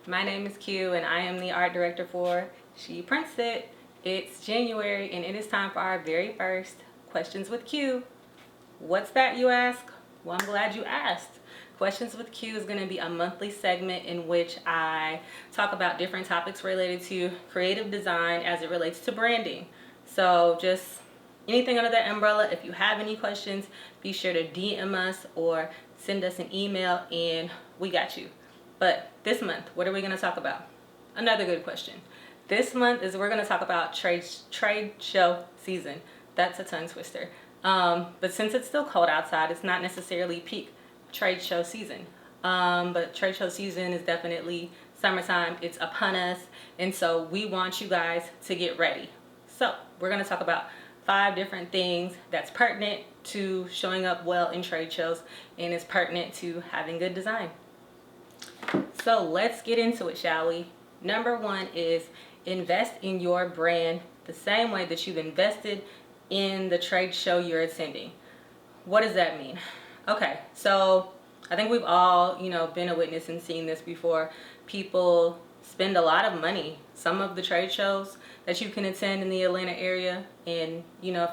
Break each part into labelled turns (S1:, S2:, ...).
S1: My name is Q and I am the art director for She Prints It. It's January and it is time for our very first Questions with Q. What's that, you ask? Well, I'm glad you asked. Questions with Q is going to be a monthly segment in which I talk about different topics related to creative design as it relates to branding. So just anything under that umbrella. If you have any questions, be sure to DM us or send us an email and we got you. But this month, what are we going to talk about? Another good question. This month we're going to talk about trade show season. That's a tongue twister. But since it's still cold outside, it's not necessarily peak trade show season. But trade show season is definitely summertime. It's upon us. And so we want you guys to get ready. So we're going to talk about 5 different things that's pertinent to showing up well in trade shows and is pertinent to having good design. So let's get into it, shall we? Number 1 is invest in your brand the same way that you've invested in the trade show you're attending. What does that mean? Okay, so I think we've all, been a witness and seen this before. People spend a lot of money. Some of the trade shows that you can attend in the Atlanta area, and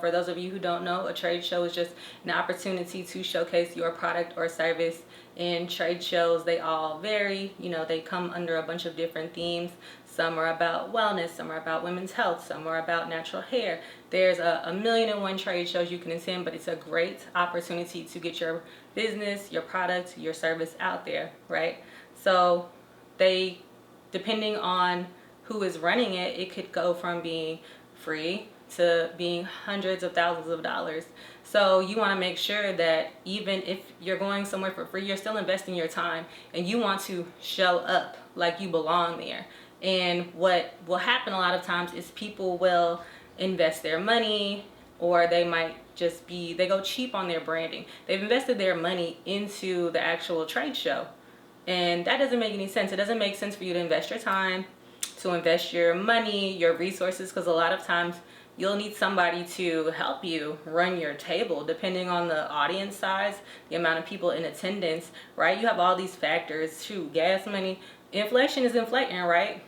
S1: for those of you who don't know, a trade show is just an opportunity to showcase your product or service. And trade shows, they all vary. They come under a bunch of different themes. Some are about wellness, some are about women's health, some are about natural hair. There's a 1,000,001 trade shows you can attend, but it's a great opportunity to get your business, your product, your service out there, right? So depending on who is running it, it could go from being free to being hundreds of thousands of dollars. So you want to make sure that even if you're going somewhere for free, you're still investing your time and you want to show up like you belong there. And what will happen a lot of times is people will invest their money, or they might just they go cheap on their branding. They've invested their money into the actual trade show. And that doesn't make any sense. It doesn't make sense for you to invest your time, to invest your money, your resources, because a lot of times you'll need somebody to help you run your table depending on the audience size, the amount of people in attendance, right? You have all these factors, gas money. Inflation is inflating, right?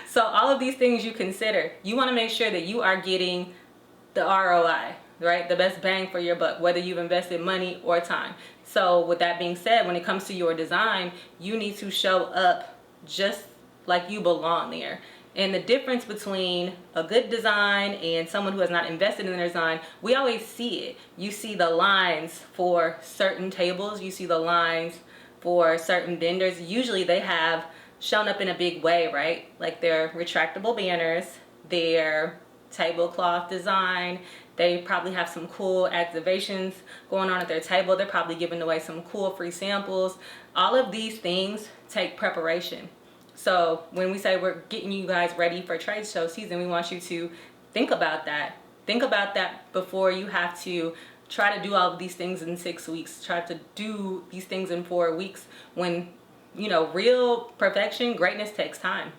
S1: So all of these things you consider. You want to make sure that you are getting the ROI, right? The best bang for your buck, whether you've invested money or time. So with that being said, when it comes to your design, you need to show up just like you belong there. And the difference between a good design and someone who has not invested in their design, we always see it. You see the lines for certain tables, you see the lines for certain vendors. Usually they have shown up in a big way, right? Like their retractable banners, their tablecloth design. They probably have some cool activations going on at their table. They're probably giving away some cool free samples. All of these things take preparation. So when we say we're getting you guys ready for trade show season, we want you to think about that. Think about that before you have to try to do all of these things in 6 weeks. Try to do these things in 4 weeks when, real perfection, greatness takes time.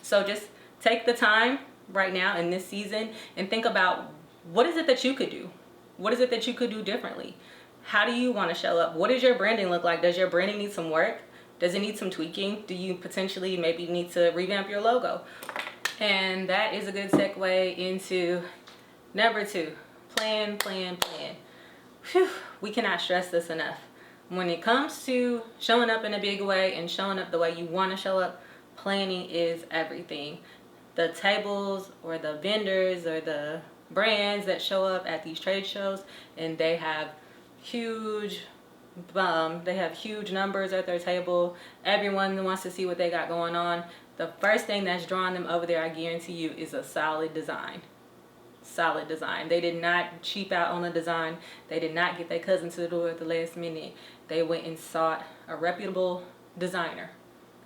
S1: So just take the time right now in this season and think about, what is it that you could do? What is it that you could do differently? How do you want to show up? What does your branding look like? Does your branding need some work? Does it need some tweaking? Do you potentially maybe need to revamp your logo? And that is a good segue into number 2. Plan. Whew, we cannot stress this enough. When it comes to showing up in a big way and showing up the way you want to show up, planning is everything. The tables or the vendors or the brands that show up at these trade shows, and they have huge numbers at their table. Everyone wants to see what they got going on. The first thing that's drawing them over there, I guarantee you, is a solid design. Solid design. They did not cheap out on the design. They did not get their cousin to the door at the last minute. They went and sought a reputable designer.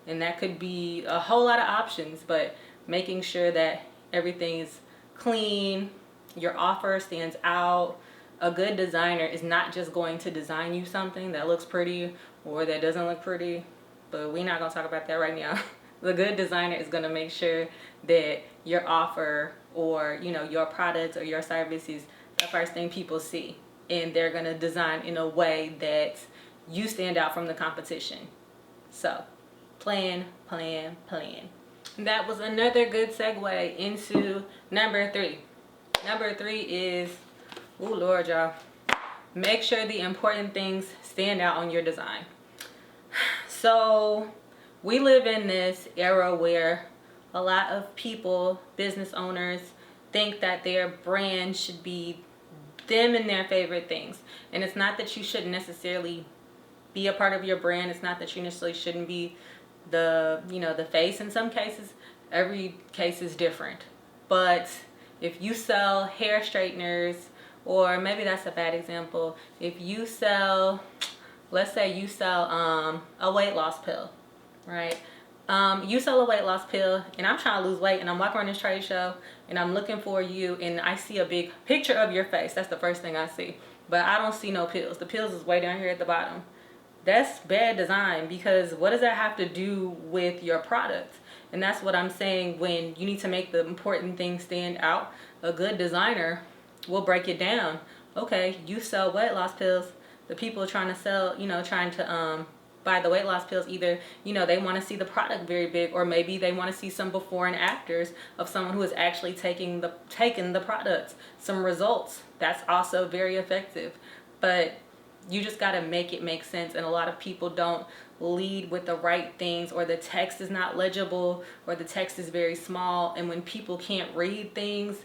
S1: And that could be a whole lot of options, but making sure that everything is clean, your offer stands out. A good designer is not just going to design you something that looks pretty or that doesn't look pretty, but we're not going to talk about that right now. The good designer is going to make sure that your offer or your product or your service is the first thing people see, and they're going to design in a way that you stand out from the competition. So Plan, plan, plan. That was another good segue into number 3. Number 3 is, oh Lord, y'all, make sure the important things stand out on your design. So we live in this era where a lot of people, business owners, think that their brand should be them and their favorite things. And it's not that you shouldn't necessarily be a part of your brand. It's not that you necessarily shouldn't be the, the face in some cases. Every case is different. But if you sell hair straighteners, or maybe that's a bad example. If you sell, let's say you sell a weight loss pill, right? You sell a weight loss pill, and I'm trying to lose weight, and I'm walking around this trade show, and I'm looking for you, and I see a big picture of your face. That's the first thing I see. But I don't see no pills. The pills is way down here at the bottom. That's bad design, because what does that have to do with your product? And that's what I'm saying. When you need to make the important things stand out, a good designer will break it down. Okay, you sell weight loss pills. The people trying to sell, trying to buy the weight loss pills, either they want to see the product very big, or maybe they want to see some before and afters of someone who is actually taking the products, some results. That's also very effective. But you just got to make it make sense, and a lot of people don't lead with the right things, or the text is not legible, or the text is very small. And when people can't read things,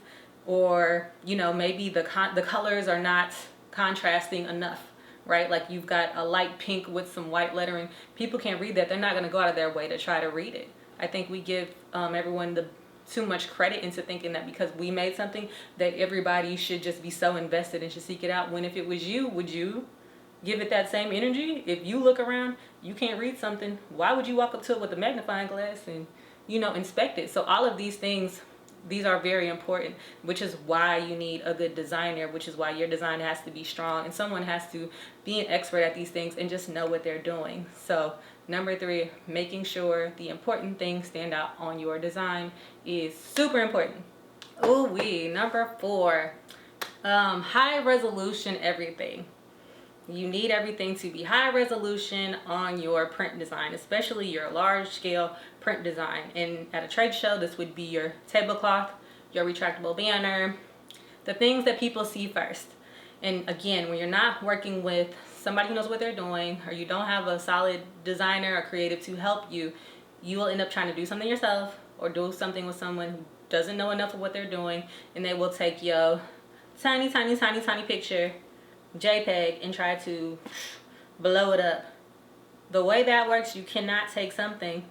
S1: or maybe the colors are not contrasting enough, right? Like you've got a light pink with some white lettering. People can't read that. They're not going to go out of their way to try to read it. I think we give everyone too much credit into thinking that because we made something that everybody should just be so invested and should seek it out. When if it was you, would you give it that same energy? If you look around, you can't read something, why would you walk up to it with a magnifying glass and inspect it? So all of these things, these are very important, which is why you need a good designer, which is why your design has to be strong, and someone has to be an expert at these things and just know what they're doing. So number 3, making sure the important things stand out on your design is super important. Number 4, high resolution everything. You need everything to be high resolution on your print design, especially your large scale print design. And at a trade show, this would be your tablecloth, your retractable banner, the things that people see first. And again, when you're not working with somebody who knows what they're doing, or you don't have a solid designer or creative to help you, you will end up trying to do something yourself, or do something with someone who doesn't know enough of what they're doing, and they will take your tiny picture, JPEG, and try to blow it up. The way that works, you cannot take something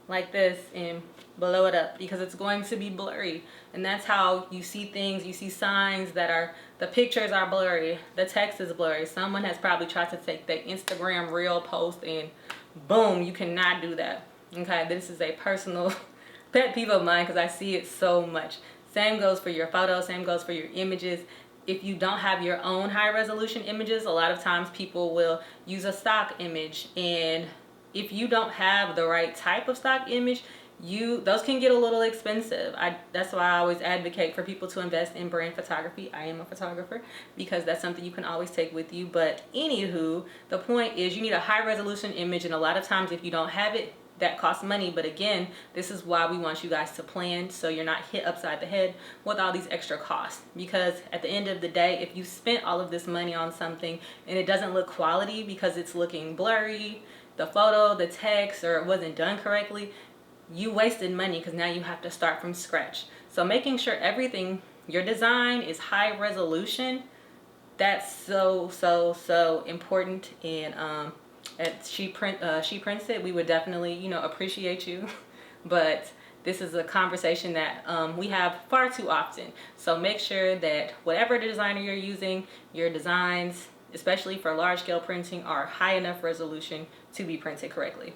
S1: like this and blow it up, because it's going to be blurry. And that's how you see things. You see signs that are, the pictures are blurry, the text is blurry. Someone has probably tried to take the Instagram reel post and boom, you cannot do that. Okay, this is a personal pet peeve of mine because I see it so much. Same goes for your photos, same goes for your images. If you don't have your own high resolution images, a lot of times people will use a stock image, and if you don't have the right type of stock image, those can get a little expensive. That's why I always advocate for people to invest in brand photography. I am a photographer, because that's something you can always take with you. But anywho, the point is you need a high resolution image, and a lot of times if you don't have it, that costs money. But again, this is why we want you guys to plan, so you're not hit upside the head with all these extra costs. Because at the end of the day, if you spent all of this money on something and it doesn't look quality because it's looking blurry, the photo, the text, or it wasn't done correctly, you wasted money, because now you have to start from scratch. So making sure everything, your design is high resolution, that's so important. And at She Prints It, we would definitely appreciate you. But this is a conversation that we have far too often. So make sure that whatever designer you're using, your designs, especially for large scale printing, are high enough resolution to be printed correctly.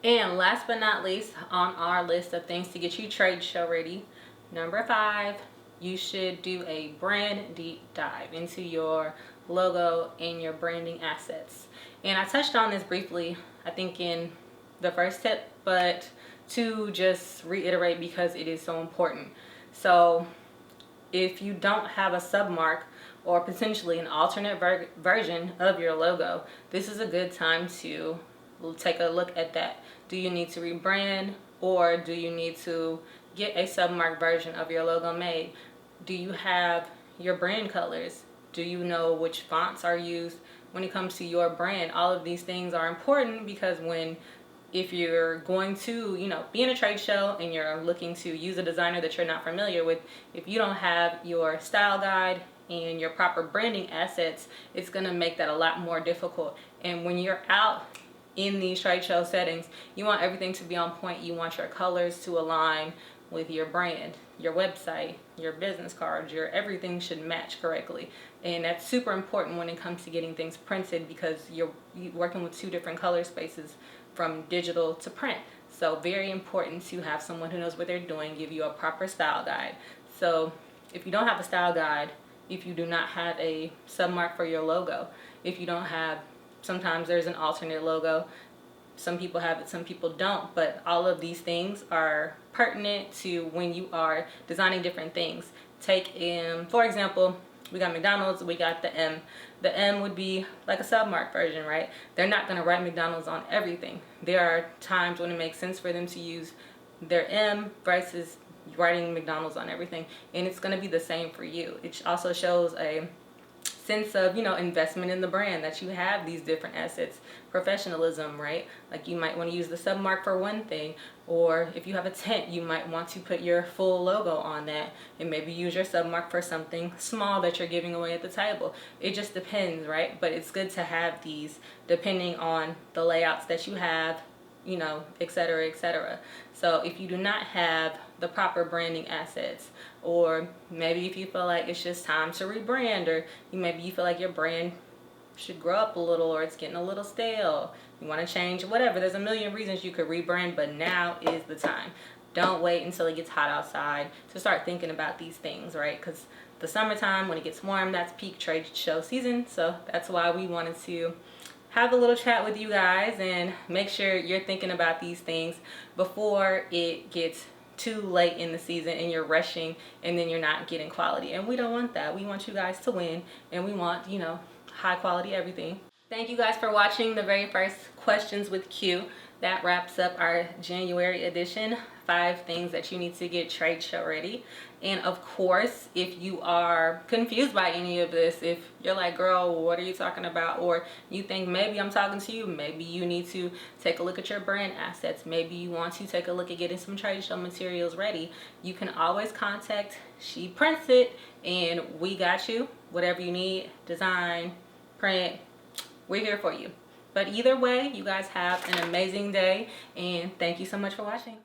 S1: And last but not least on our list of things to get you trade show ready, number 5, you should do a brand deep dive into your logo and your branding assets. And I touched on this briefly, I think, in the first tip, but to just reiterate because it is so important. So if you don't have a submark or potentially an alternate version of your logo, this is a good time to take a look at that. Do you need to rebrand, or do you need to get a submark version of your logo made? Do you have your brand colors? Do you know which fonts are used when it comes to your brand? All of these things are important because if you're going to, be in a trade show and you're looking to use a designer that you're not familiar with, if you don't have your style guide and your proper branding assets, it's going to make that a lot more difficult. And when you're out in these trade show settings, you want everything to be on point. You want your colors to align with your brand, your website, your business cards, your everything should match correctly. And that's super important when it comes to getting things printed, because you're working with two different color spaces from digital to print. So very important to have someone who knows what they're doing give you a proper style guide. So if you don't have a style guide, if you do not have a submark for your logo, if you don't have, sometimes there's an alternate logo. Some people have it, some people don't, but all of these things are pertinent to when you are designing different things. Take, for example, we got McDonald's, we got the M. The M would be like a submark version, right? They're not going to write McDonald's on everything. There are times when it makes sense for them to use their M versus writing McDonald's on everything, and it's going to be the same for you. It also shows a sense of, investment in the brand, that you have these different assets, professionalism, right? Like you might want to use the submark for one thing, or if you have a tent, you might want to put your full logo on that and maybe use your submark for something small that you're giving away at the table. It just depends, right? But it's good to have these depending on the layouts that you have, etc., etc. So if you do not have the proper branding assets, or maybe if you feel like it's just time to rebrand, or maybe you feel like your brand should grow up a little, or it's getting a little stale, you want to change, whatever, there's a million reasons you could rebrand, but now is the time. Don't wait until it gets hot outside to start thinking about these things, right? Because the summertime, when it gets warm, that's peak trade show season. So that's why we wanted to have a little chat with you guys and make sure you're thinking about these things before it gets too late in the season and you're rushing and then you're not getting quality. And we don't want that. We want you guys to win, and we want, high quality everything. Thank you guys for watching the very first Questions with Q. That wraps up our January edition, 5 things that you need to get trade show ready. And of course, if you are confused by any of this, if you're like, girl, what are you talking about? Or you think maybe I'm talking to you, maybe you need to take a look at your brand assets. Maybe you want to take a look at getting some trade show materials ready. You can always contact She Prints It, and we got you. Whatever you need, design, print, we're here for you. But either way, you guys have an amazing day, and thank you so much for watching.